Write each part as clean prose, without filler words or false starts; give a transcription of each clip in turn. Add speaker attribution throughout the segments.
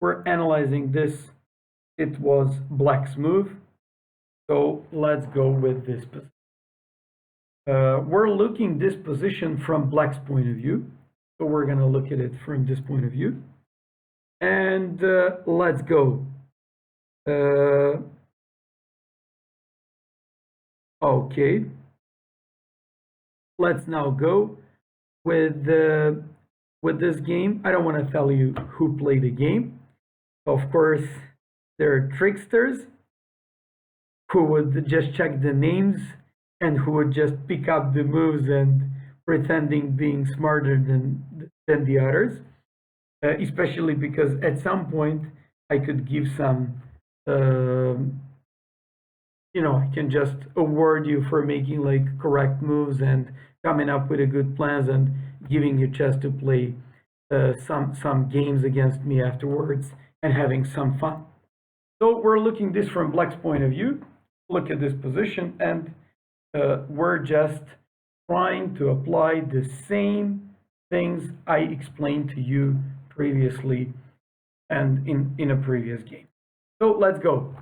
Speaker 1: we're analyzing this. It was black's move. So let's go with this position. We're looking this position from black's point of view. So we're going to look at it from this point of view. And let's go. Okay. Let's now go with this game. I don't want to tell you who played the game. Of course, there are tricksters who would just check the names and who would just pick up the moves and pretending being smarter than the others. Especially because at some point I could give some, I can just award you for making like correct moves and coming up with a good plans and giving you a chance to play some games against me afterwards and having some fun. So we're looking this from black's point of view. Look at this position, and we're just trying to apply the same things I explained to you previously and in a previous game. So let's go.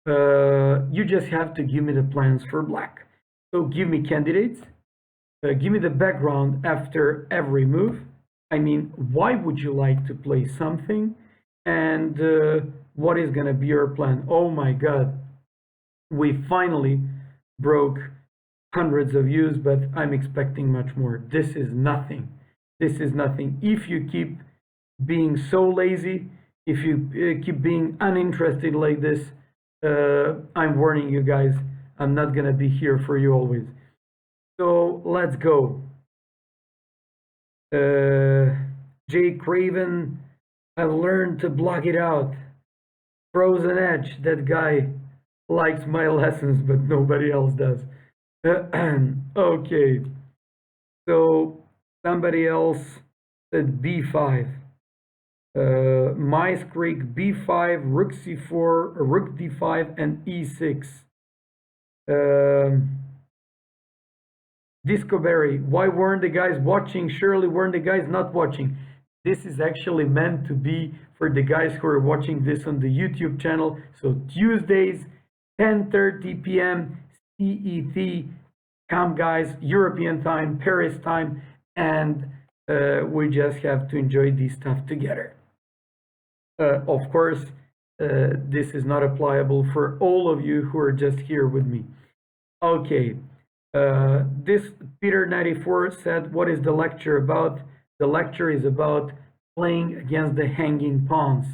Speaker 1: You just have to give me the plans for black. So give me candidates. Give me the background after every move. I mean, why would you like to play something? And what is going to be your plan? Oh my God. We finally broke hundreds of views, but I'm expecting much more. This is nothing. This is nothing. If you keep being so lazy, if you keep being uninterested like this, I'm warning you guys, I'm not gonna be here for you always. So let's go. Jay Craven, I've learned to block it out. Frozen Edge, that guy likes my lessons, but nobody else does. Okay, so somebody else said b5. Mice Creek b5, rook c4, rook d5, and e6. Discoberry, why weren't the guys watching? Surely weren't the guys not watching? This is actually meant to be for the guys who are watching this on the YouTube channel. So Tuesdays, 10:30 p.m. CET. Come guys, European time, Paris time, and we just have to enjoy this stuff together. Of course, this is not applicable for all of you who are just here with me. Okay, this Peter94 said, what is the lecture about? The lecture is about playing against the hanging pawns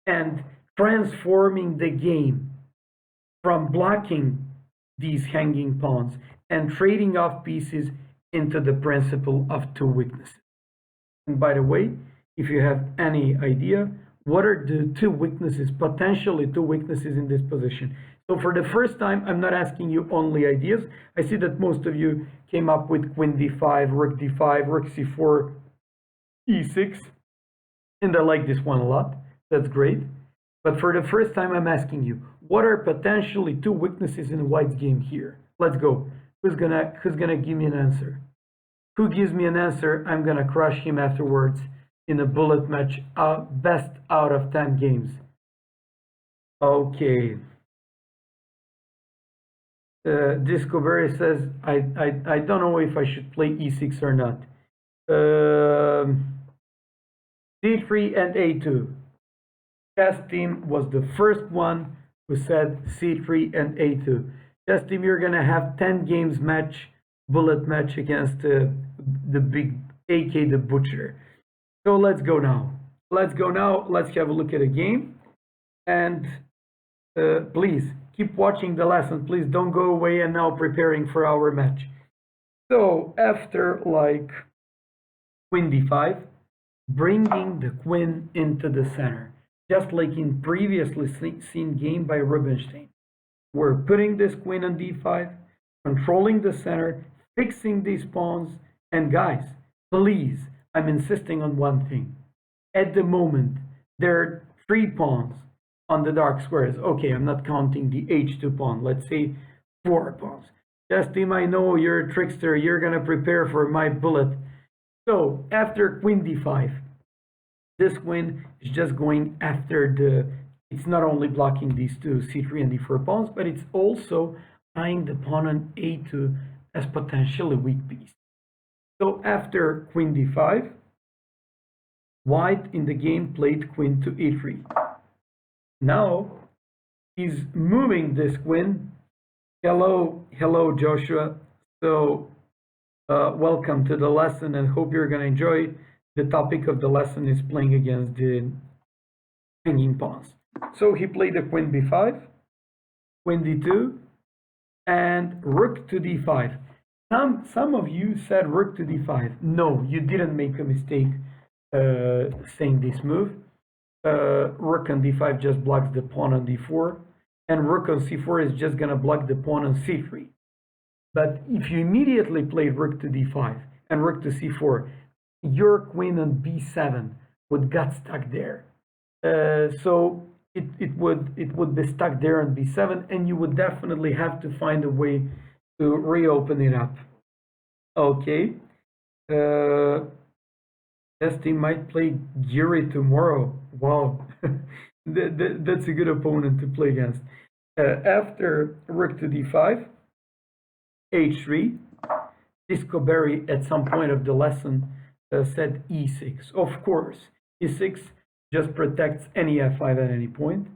Speaker 1: and transforming the game from blocking these hanging pawns and trading off pieces into the principle of two weaknesses. And by the way, if you have any idea, what are the two weaknesses, potentially two weaknesses in this position? So for the first time, I'm not asking you only ideas. I see that most of you came up with queen d5, rook d5, rook c4, e6, and I like this one a lot. That's great. But for the first time, I'm asking you, what are potentially two weaknesses in white's game here? Let's go. Who's gonna give me an answer? Who gives me an answer? I'm gonna crush him afterwards in a bullet match, best out of 10 games. Okay. Discovery says, I don't know if I should play e6 or not. c3 and a2. Chess team was the first one who said c3 and a2. Chess team, you're gonna have 10 games match, bullet match against the big AK the Butcher. So let's go now. Let's go now. Let's have a look at a game. And please keep watching the lesson. Please don't go away and now preparing for our match. So after like queen d5, bringing the queen into the center, just like in previously seen game by Rubinstein. We're putting this queen on d5, controlling the center, fixing these pawns, and guys, please, I'm insisting on one thing. At the moment, there are 3 pawns on the dark squares. Okay, I'm not counting the h2 pawn. Let's say 4 pawns. Chess team, I know you're a trickster. You're gonna prepare for my bullet. So after queen d5, This queen is just going after it's not only blocking these two c3 and d4 pawns, but it's also eyeing the pawn on a2 as potentially weak piece. So after queen d5, white in the game played queen to e3. Now he's moving this queen. Hello, Joshua. So welcome to the lesson, and hope you're gonna enjoy. The topic of the lesson is playing against the hanging pawns. So he played the queen b5, queen d2, and rook to d5. Some of you said rook to d5. No, you didn't make a mistake saying this move. Rook on d5 just blocks the pawn on d4, and rook on c4 is just gonna block the pawn on c3. But if you immediately played rook to d5 and rook to c4, your queen on b7 would get stuck there. So it would be stuck there on b7, and you would definitely have to find a way to reopen it up. Okay. Dusty might play Giri tomorrow. Wow. That's a good opponent to play against. After rook to d5, h3, Discoberry at some point of the lesson said e6. Of course, e6 just protects any f5 at any point,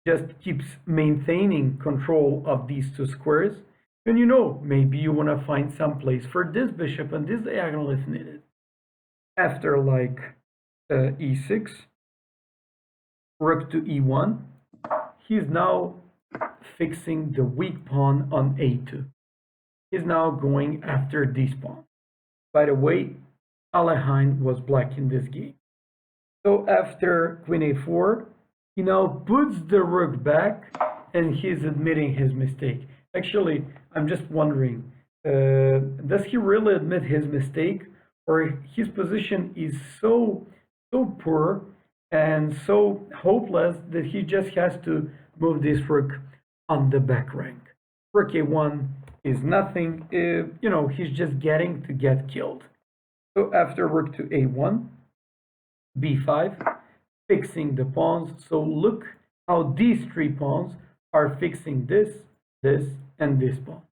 Speaker 1: just keeps maintaining control of these two squares. And you know, maybe you want to find some place for this bishop and this diagonal if needed. After like e6, rook to e1, he's now fixing the weak pawn on a2. He's now going after this pawn. By the way, Alekhine was black in this game. So after queen a4, he now puts the rook back, and he's admitting his mistake. Actually, I'm just wondering, does he really admit his mistake, or his position is so poor and so hopeless that he just has to move this rook on the back rank? Rook a1 is nothing, you know, he's just getting to get killed. So after rook to a1, b5, fixing the pawns. So look how these three pawns are fixing this, and this pawn.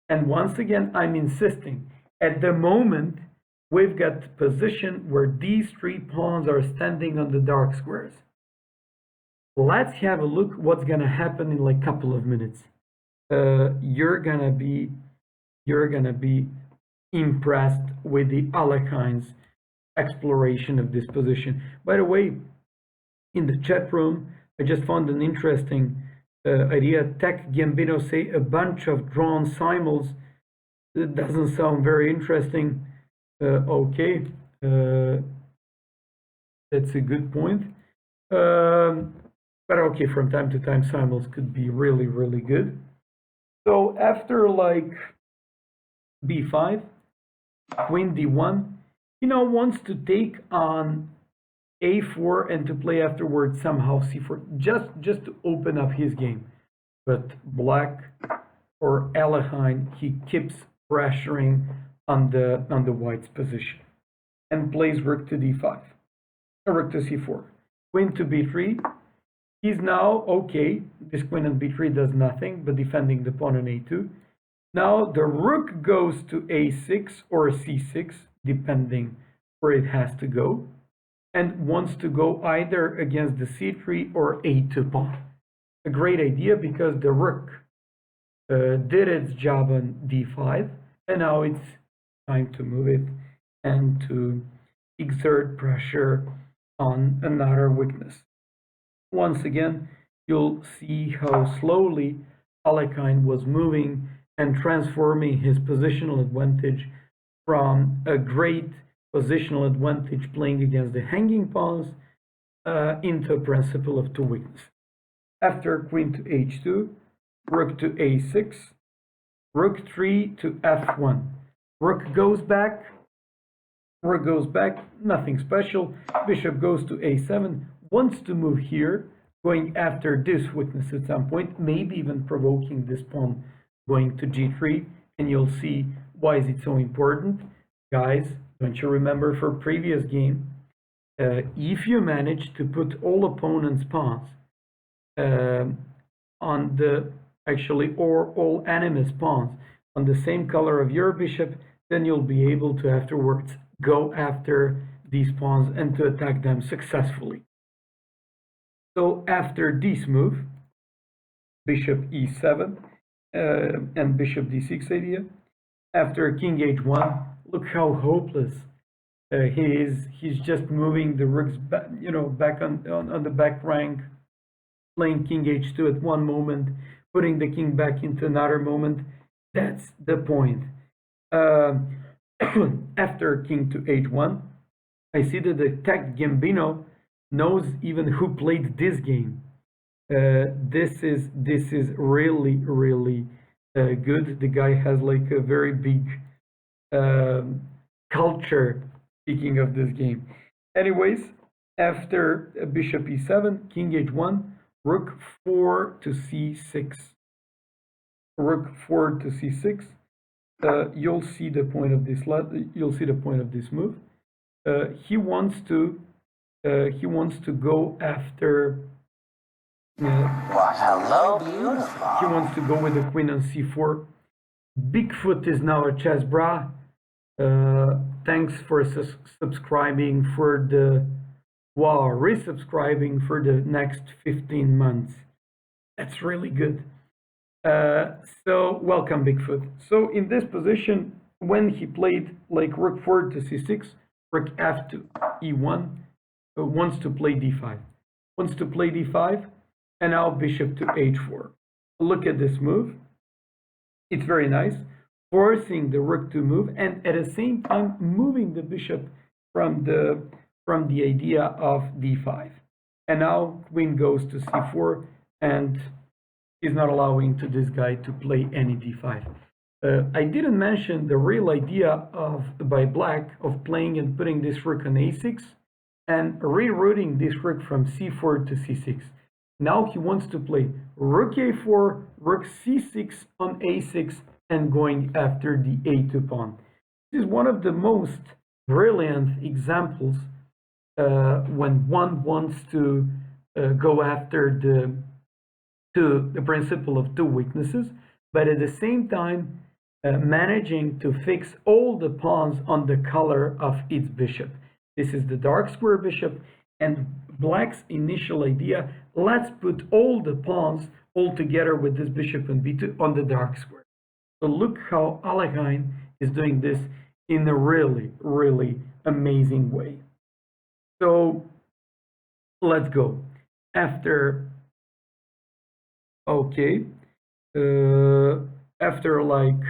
Speaker 1: And once again, I'm insisting, at the moment, we've got position where these three pawns are standing on the dark squares. Let's have a look what's gonna happen in like a couple of minutes. You're gonna be impressed with the Alekhine's exploration of this position. By the way, in the chat room, I just found an interesting idea. Tech Gambino say a bunch of drawn simuls. It doesn't sound very interesting. Okay, that's a good point. But okay, from time to time, simuls could be really, really good. So after like b5, queen d1, he now wants to take on a4 and to play afterwards somehow c4, just to open up his game. But black, or Alekhine, he keeps pressuring on the white's position and plays rook to d5, or rook to c4, queen to b3. He's now okay. This queen on b3 does nothing but defending the pawn on a2. Now the rook goes to a6 or c6, depending where it has to go, and wants to go either against the c3 or a2 pawn. A great idea, because the rook did its job on d5, and now it's time to move it and to exert pressure on another weakness. Once again, you'll see how slowly Alekhine was moving and transforming his positional advantage from a great positional advantage playing against the hanging pawns into a principle of two weaknesses. After queen to h2, rook to a6, rook 3 to f1. Rook goes back, nothing special. Bishop goes to a7, wants to move here, going after this weakness at some point, maybe even provoking this pawn going to g3, and you'll see why is it so important. Guys, don't you remember for previous game, If you manage to put all opponents' pawns on the or all enemies' pawns on the same color of your bishop, then you'll be able to afterwards go after these pawns and to attack them successfully. So after this move, bishop e7 and bishop d6 idea, after king h1, look how hopeless he is. He's just moving the rooks back, back on the back rank, playing king h2 at one moment, putting the king back into another moment. That's the point. After king to h1, I see that the tech Gambino knows even who played this game. This is really good. The guy has like a very big culture. Speaking of this game, anyways, after bishop e7, king h1, rook 4 to c6, rook 4 to c6. You'll see the point of this. You'll see the point of this move. He wants to go after.
Speaker 2: Hello, beautiful.
Speaker 1: He wants to go with the queen on c4. Bigfoot is now a chessbrah. Thanks for subscribing for the resubscribing for the next 15 months. That's really good. So welcome, Bigfoot. So in this position, when he played like rook 4 to c6, rook f to e1, wants to play d5, and now bishop to h4. Look at this move. It's very nice, forcing the rook to move, and at the same time moving the bishop from the idea of d5. And now queen goes to c4, and is not allowing to this guy to play any d5. I didn't mention the real idea by black of playing and putting this rook on a6 and rerouting this rook from c4 to c6. Now he wants to play rook a4, rook c6 on a6, and going after the a2 pawn. This is one of the most brilliant examples when one wants to go after the principle of two weaknesses, but at the same time managing to fix all the pawns on the color of its bishop. This is the dark square bishop, and black's initial idea, let's put all the pawns all together with this bishop and b2 on the dark square. So look how Alekhine is doing this in a really amazing way. So let's go. After after like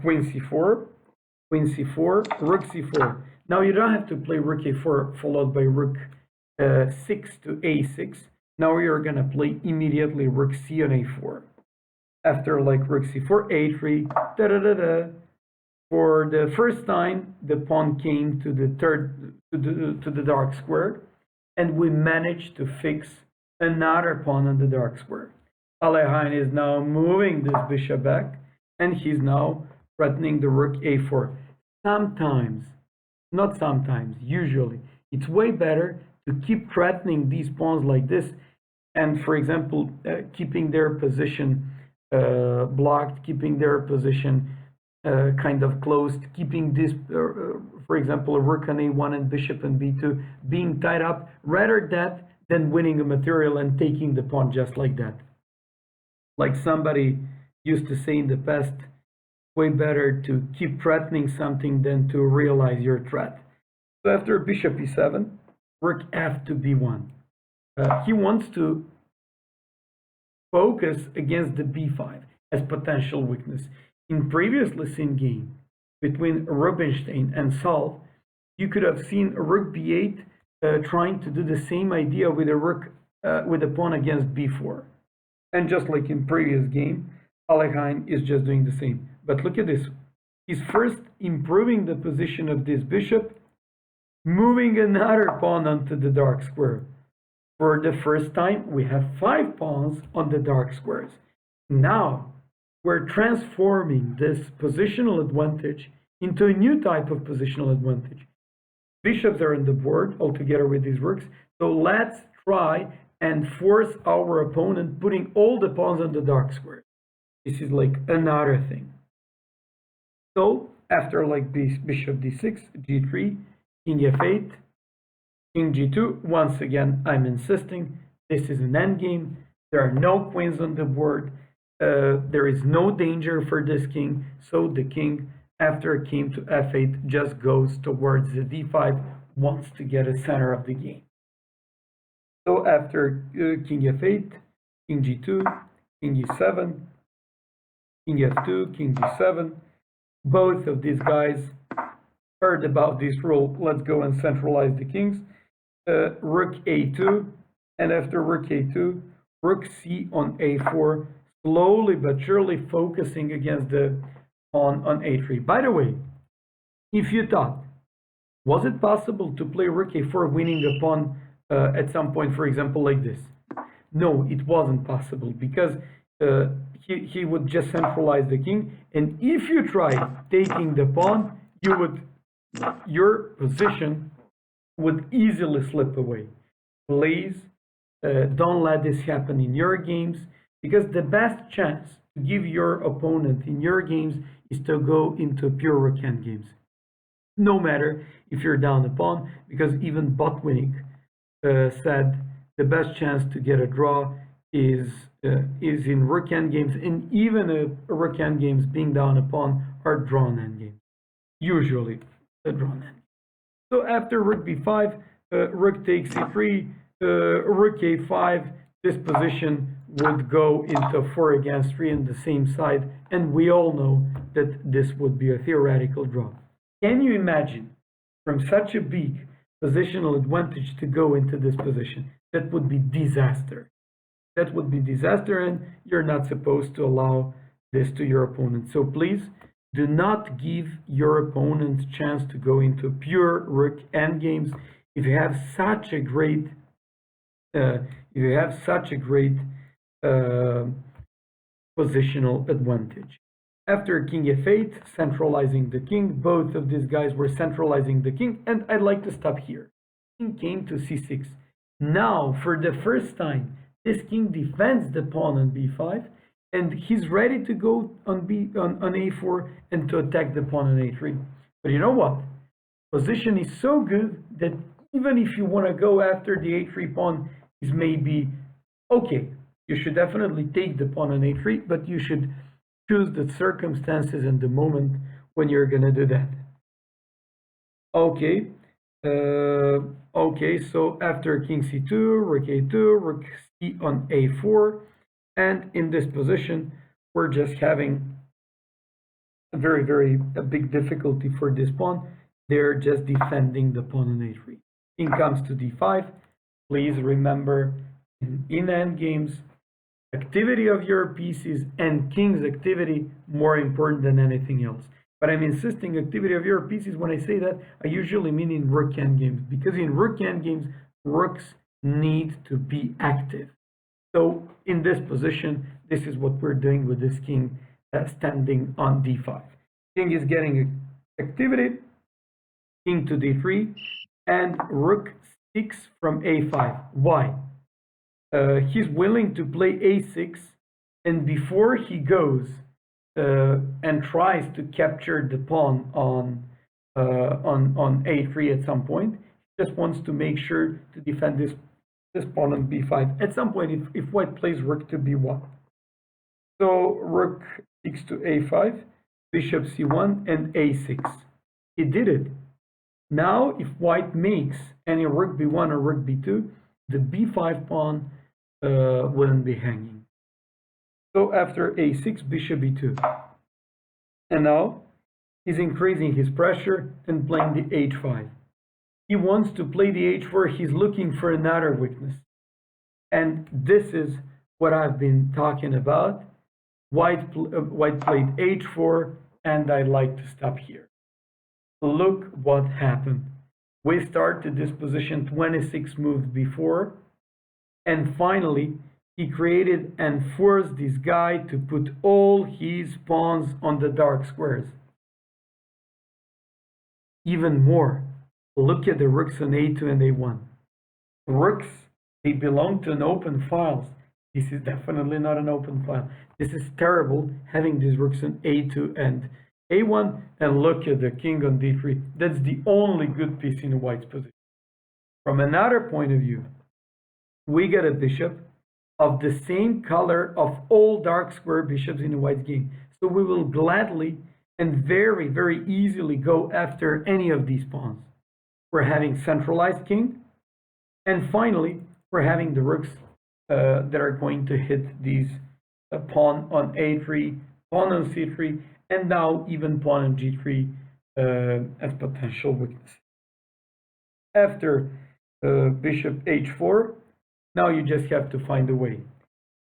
Speaker 1: queen c4, rook c4. Now you don't have to play rook a4 followed by rook 6 to a6. Now you're gonna play immediately rook c on a4. After like rook c4, a3, For the first time, the pawn came to the dark square, and we managed to fix another pawn on the dark square. Alekhine is now moving this bishop back, and he's now threatening the rook a4. Sometimes, not sometimes, usually, it's way better to keep threatening these pawns like this, and for example, keeping their position blocked, keeping their position kind of closed, keeping this, for example, a rook on a1 and bishop on b2 being tied up, rather that than winning a material and taking the pawn just like that. Like somebody used to say in the past, way better to keep threatening something than to realize your threat. So after bishop e7, rook f to b1. He wants to focus against the b5 as potential weakness. In previously seen game between Rubinstein and Saul, you could have seen rook b8 trying to do the same idea with a rook with a pawn against b4. And just like in previous game, Alekhine is just doing the same. But look at this. He's first improving the position of this bishop, moving another pawn onto the dark square. For the first time, we have 5 pawns on the dark squares. Now, we're transforming this positional advantage into a new type of positional advantage. bishops are on the board altogether with these rooks. So let's try and force our opponent putting all the pawns on the dark square. This is like another thing. So after like bishop d6, g3, king f8, king g2, once again, I'm insisting, this is an endgame. There are no queens on the board. There is no danger for this king. So the king, after it came to f8, just goes towards the d5, wants to get a center of the game. So after king f8, king g2, king e7, king f2, king g7, both of these guys heard about this rule. Let's go and centralize the kings. Rook a2, and after rook a2, rook c on a4, slowly but surely focusing against the pawn on a3. By the way, if you thought, was it possible to play rook a4 winning a pawn at some point, for example, like this? No, it wasn't possible, because he would just centralize the king, and if you tried taking the pawn, your position would easily slip away. Please don't let this happen in your games, because the best chance to give your opponent in your games is to go into pure rook games. No matter if you're down a pawn, because even Botwinnik said the best chance to get a draw is in rook games, and even rook games being down a pawn are drawn endgames. Usually a drawn endgame. So after rook b5, rook takes c3, rook a5, this position would go into 4 against 3 on the same side, and we all know that this would be a theoretical draw. Can you imagine from such a big positional advantage to go into this position? That would be disaster. That would be disaster, and you're not supposed to allow this to your opponent. So please do not give your opponent a chance to go into pure rook endgames if you have such a great positional advantage. After king f8, centralizing the king, both of these guys were centralizing the king, and I'd like to stop here. King came to c6. Now, for the first time, this king defends the pawn on b5, and he's ready to go on a4 and to attack the pawn on a3. But you know what? Position is so good that even if you want to go after the a3 pawn, is maybe okay. You should definitely take the pawn on a3, but you should choose the circumstances and the moment when you're gonna do that. Okay. Okay, so after king c2, rook a2, rook c on a4, and in this position, we're just having a very big difficulty for this pawn. They're just defending the pawn on a3. King comes to d5. Please remember, in endgames, activity of your pieces and king's activity more important than anything else. But I'm insisting activity of your pieces. When I say that, I usually mean in rook endgames, because in rook endgames, rooks need to be active. So in this position, this is what we're doing with this king standing on d5. King is getting activity, king to d3, and rook 6 from a5. Why? He's willing to play a6, and before he goes and tries to capture the pawn on a3 at some point, he just wants to make sure to defend this pawn on b5 at some point if white plays rook to b1. So rook 6 to a5, bishop c1, and a6. He did it. Now if white makes any rook b1 or rook b2, the b5 pawn wouldn't be hanging. So after a6, bishop b2. And now he's increasing his pressure and playing the h5. He wants to play the h4. He's looking for another weakness. And this is what I've been talking about. White played h4, and I'd like to stop here. Look what happened. We started this position 26 moves before, and finally he created and forced this guy to put all his pawns on the dark squares. Even more, Look at the rooks on a2 and a1. Rooks, they belong to an open file. This is definitely not an open file. This is terrible, having these rooks on a2 and a1. And look at the king on d3. That's the only good piece in white's position. From another point of view, we get a bishop of the same color of all dark square bishops in the white's game. So we will gladly and very, very easily go after any of these pawns. We're having centralized king. And finally, we're having the rooks that are going to hit these pawn on a3, pawn on c3, and now even pawn on g3 as potential weakness. After bishop h4, now you just have to find a way.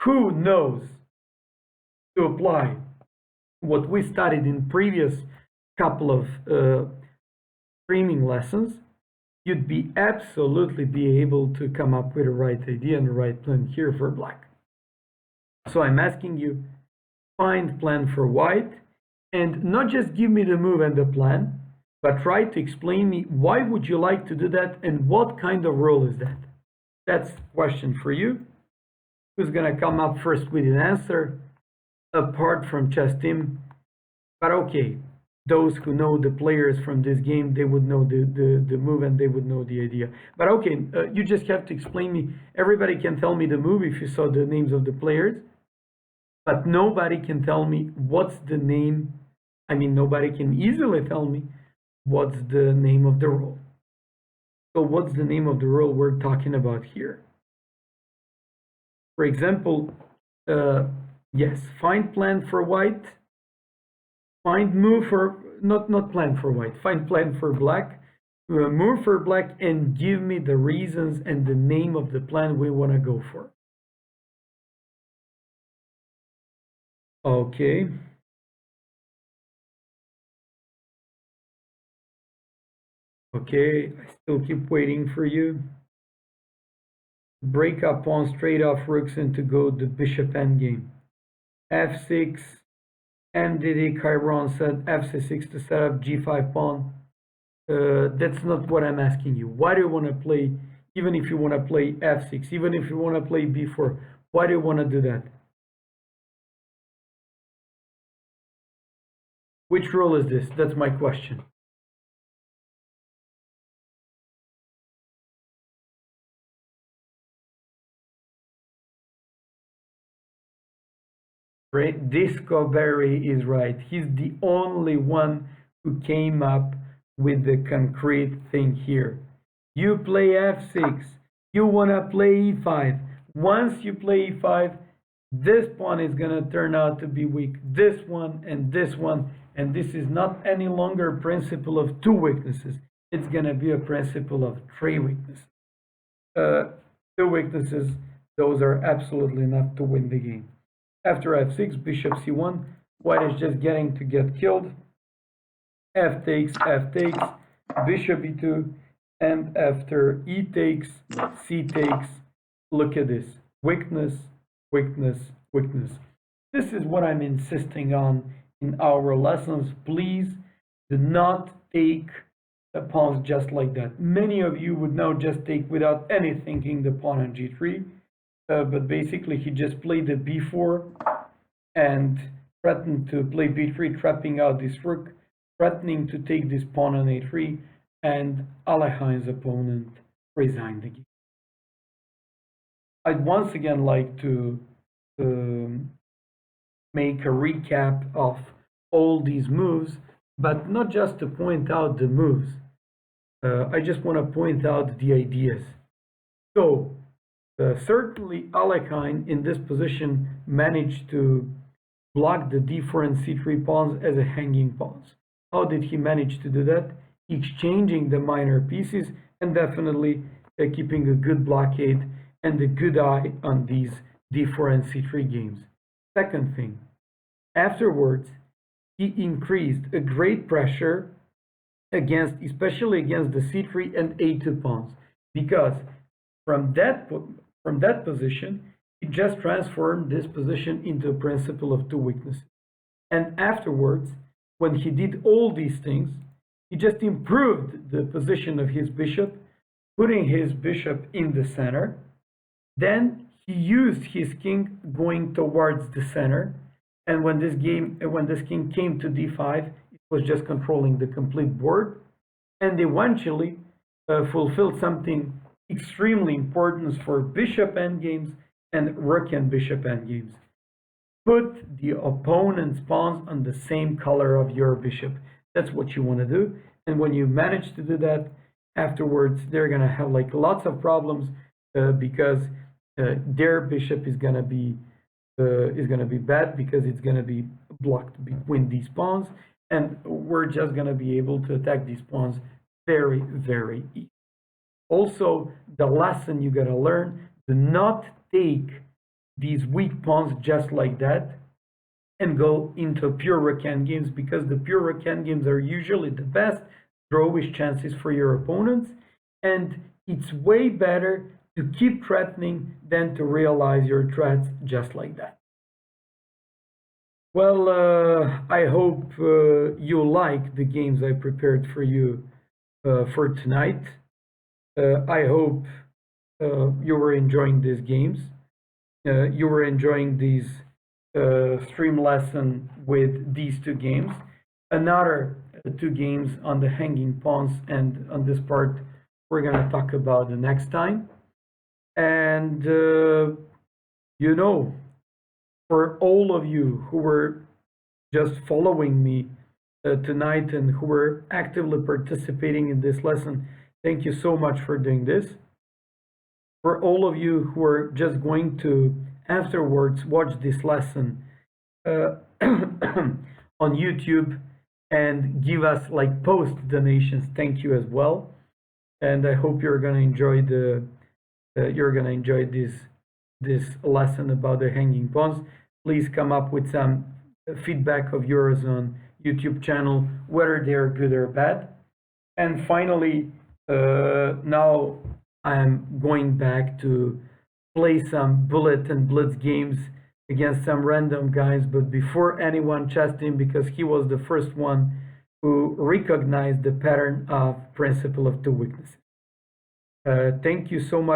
Speaker 1: Who knows to apply what we studied in previous couple of streaming lessons? You'd be absolutely be able to come up with the right idea and the right plan here for black. So I'm asking you, find plan for white, and not just give me the move and the plan, but try to explain me why would you like to do that and what kind of rule is that? That's a question for you. Who's gonna come up first with an answer, apart from chess team? But okay, those who know the players from this game, they would know the move and they would know the idea. But okay, you just have to explain me. Everybody can tell me the move if you saw the names of the players, but nobody can tell me what's the name. I mean, nobody can easily tell me what's the name of the rule. So what's the name of the rule we're talking about here? For example, yes, find plan for white. Find move for, not plan for white, find plan for black, move for black, and give me the reasons and the name of the plan we want to go for. Okay. Okay, I still keep waiting for you. Break up pawn straight off rooks and to go the bishop endgame. f6. MDD Chiron said f6 to set up g5 pawn. That's not what I'm asking you. Why do you want to play, even if you want to play f6, even if you want to play b4, why do you want to do that? Which rule is this? That's my question. Right? Discovery is right. He's the only one who came up with the concrete thing here. You play f6. You want to play e5. Once you play e5, this pawn is going to turn out to be weak. This one and this one. And this is not any longer a principle of two weaknesses. It's going to be a principle of three weaknesses. Two weaknesses, those are absolutely enough to win the game. After f6, bishop c1, white is just getting to get killed. F takes, bishop e2, and after e takes, c takes, look at this. Weakness, weakness, weakness. This is what I'm insisting on in our lessons. Please do not take the pawns just like that. Many of you would now just take without any thinking the pawn on g3. But basically he just played the b4 and threatened to play b3, trapping out this rook, threatening to take this pawn on a3, and Alekhine's opponent resigned the game. I'd once again like to make a recap of all these moves, but not just to point out the moves. I just want to point out the ideas. So, certainly Alekhine in this position managed to block the d4 and c3 pawns as a hanging pawns. How did he manage to do that? Exchanging the minor pieces and definitely keeping a good blockade and a good eye on these d4 and c3 games. Second thing, afterwards he increased a great pressure against, especially against the c3 and a2 pawns, because from that position, he just transformed this position into a principle of two weaknesses. And afterwards, when he did all these things, He just improved the position of his bishop, putting his bishop in the center. Then he used his king going towards the center. And when this king came to d5, it was just controlling the complete board. And eventually fulfilled something extremely important for bishop endgames and rook and bishop endgames. Put the opponent's pawns on the same color of your bishop. That's what you want to do. And when you manage to do that, afterwards they're gonna have like lots of problems because their bishop is gonna be bad because it's gonna be blocked between these pawns, and we're just gonna be able to attack these pawns very, very easy. Also, the lesson you gotta learn: do not take these weak pawns just like that and go into pure rook endgames, because the pure rook endgames are usually the best drawish chances for your opponents, and it's way better to keep threatening than to realize your threats just like that. Well, I hope you like the games I prepared for you for tonight. I hope you were enjoying these games. You were enjoying these stream lesson with these two games. Another two games on the hanging pawns, and on this part we're going to talk about the next time. And you know, for all of you who were just following me tonight and who were actively participating in this lesson, thank you so much for doing this. For all of you who are just going to afterwards watch this lesson on YouTube and give us like post donations, thank you as well. And I hope you're gonna enjoy this lesson about the hanging pawns. Please come up with some feedback of yours on YouTube channel, whether they're good or bad. And finally, now I'm going back to play some bullet and blitz games against some random guys, but before anyone chessed him, because he was the first one who recognized the pattern of principle of two weaknesses. Thank you so much.